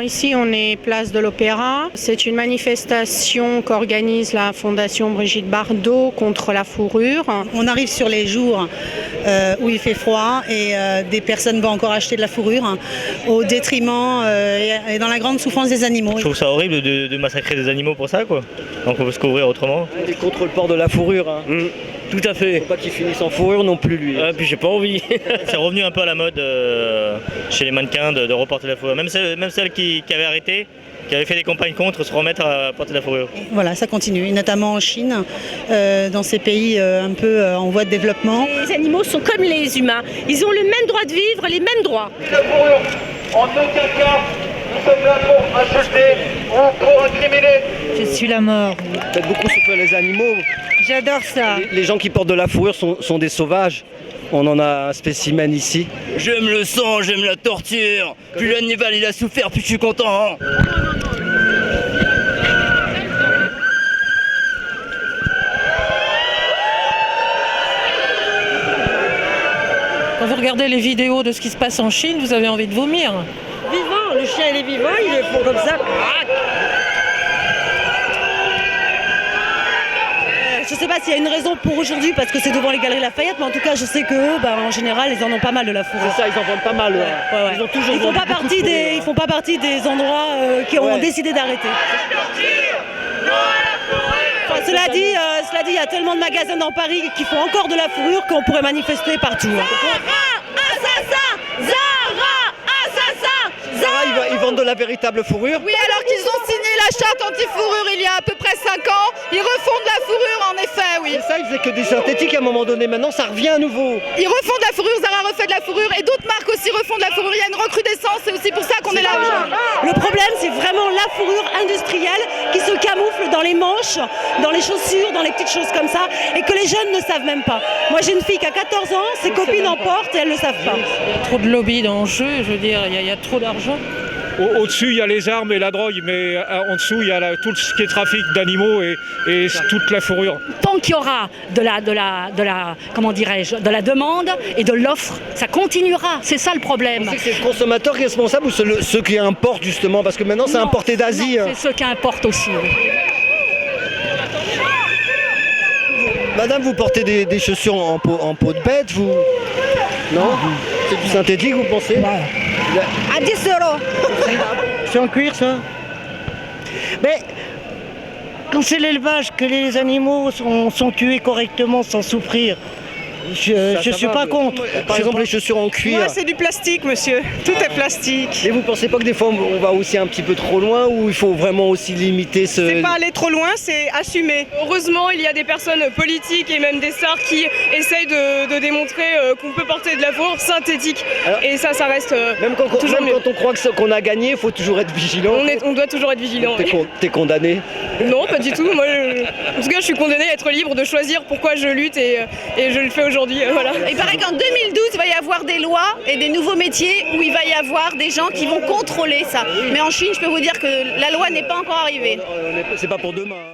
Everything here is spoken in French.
ici, on est place de l'Opéra. C'est une manifestation qu'organise la Fondation Brigitte Bardot contre la fourrure. On arrive sur les jours où il fait froid et des personnes vont encore acheter de la fourrure au détriment et dans la grande souffrance des animaux. Je trouve ça horrible de massacrer des animaux pour ça, quoi. Donc on peut se couvrir autrement. Il est contre le port de la fourrure. Hein. Tout à fait. Faut pas qu'il finisse en fourrure non plus, lui. Puis j'ai pas envie. C'est revenu un peu à la mode chez les mannequins de reporter la fourrure. Même celles qui avaient arrêté, qui avaient fait des campagnes contre, se remettre à porter la fourrure. Voilà, ça continue, notamment en Chine, dans ces pays un peu en voie de développement. Les animaux sont comme les humains. Ils ont le même droit de vivre, les mêmes droits. La fourrure, en aucun cas, nous sommes là pour insulter ou pour incriminer. Je suis la mort. Faites beaucoup souffrir les animaux. J'adore ça. Les gens qui portent de la fourrure sont des sauvages. On en a un spécimen ici. J'aime le sang, j'aime la torture. Plus l'animal il a souffert, plus je suis content. Hein. Quand vous regardez les vidéos de ce qui se passe en Chine, vous avez envie de vomir. Vivant, le chien il est vivant, il est font comme ça. Je ne sais pas s'il y a une raison pour aujourd'hui parce que c'est devant les Galeries Lafayette, mais en tout cas je sais qu'eux, en général, ils en ont pas mal de la fourrure. C'est ça, ils en vendent pas mal. Ouais. Ils ont toujours Ils font vendu pas partie beaucoup de des, ils font pas partie des endroits qui ont décidé d'arrêter. Enfin, cela dit, il y a tellement de magasins dans Paris qui font encore de la fourrure qu'on pourrait manifester partout. Zara, ils vendent de la véritable fourrure. Oui, alors qu'ils ont signé la charte anti-fourrure il y a à peu près 5 ans, ils refont de la fourrure en effet, oui. C'est ça, ils faisaient que des synthétiques à un moment donné. Maintenant, ça revient à nouveau. Ils refont de la fourrure, Zara refait de la fourrure et d'autres marques aussi refont de la fourrure. Il y a une recrudescence, c'est aussi pour ça qu'on est là aujourd'hui. Le problème, c'est vraiment la fourrure industrielle qui se camoufle dans les manches, dans les chaussures, dans les petites choses comme ça, et que les jeunes ne savent même pas. Moi, j'ai une fille qui a 14 ans, ses copines en portent et elles ne le savent pas. Il y a trop de lobby dans le jeu, je veux dire, il y a trop d'argent. Au-dessus, il y a les armes et la drogue, mais en dessous, il y a tout ce qui est trafic d'animaux et toute la fourrure. Tant qu'il y aura de la demande et de l'offre, ça continuera. C'est ça le problème. C'est le consommateur qui est responsable ou ceux qui importent justement? Parce que maintenant, c'est importé d'Asie. C'est ceux qui importent aussi. Oui. Madame, vous portez des chaussures en peau de bête, vous? Non? C'est du synthétique, vous pensez? À 10 €. C'est en cuir, ça? Mais quand c'est l'élevage, que les animaux sont tués correctement sans souffrir, je suis pas contre. Par exemple, les chaussures en cuir. Moi, c'est du plastique, monsieur. Tout est plastique. Et vous pensez pas que des fois on va aussi un petit peu trop loin ou il faut vraiment aussi limiter ce... C'est pas aller trop loin, c'est assumer. Heureusement, il y a des personnes politiques et même des stars qui essayent de démontrer qu'on peut porter de la fourrure synthétique. Alors, et ça reste même quand on croit qu'on a gagné, il faut toujours être vigilant. On doit toujours être vigilant. T'es condamné? Non, pas du tout. Moi, en tout cas, je suis condamnée à être libre de choisir pourquoi je lutte et je le fais aujourd'hui. Voilà. Il paraît qu'en 2012, il va y avoir des lois et des nouveaux métiers où il va y avoir des gens qui vont contrôler ça. Mais en Chine, je peux vous dire que la loi n'est pas encore arrivée. C'est pas pour demain.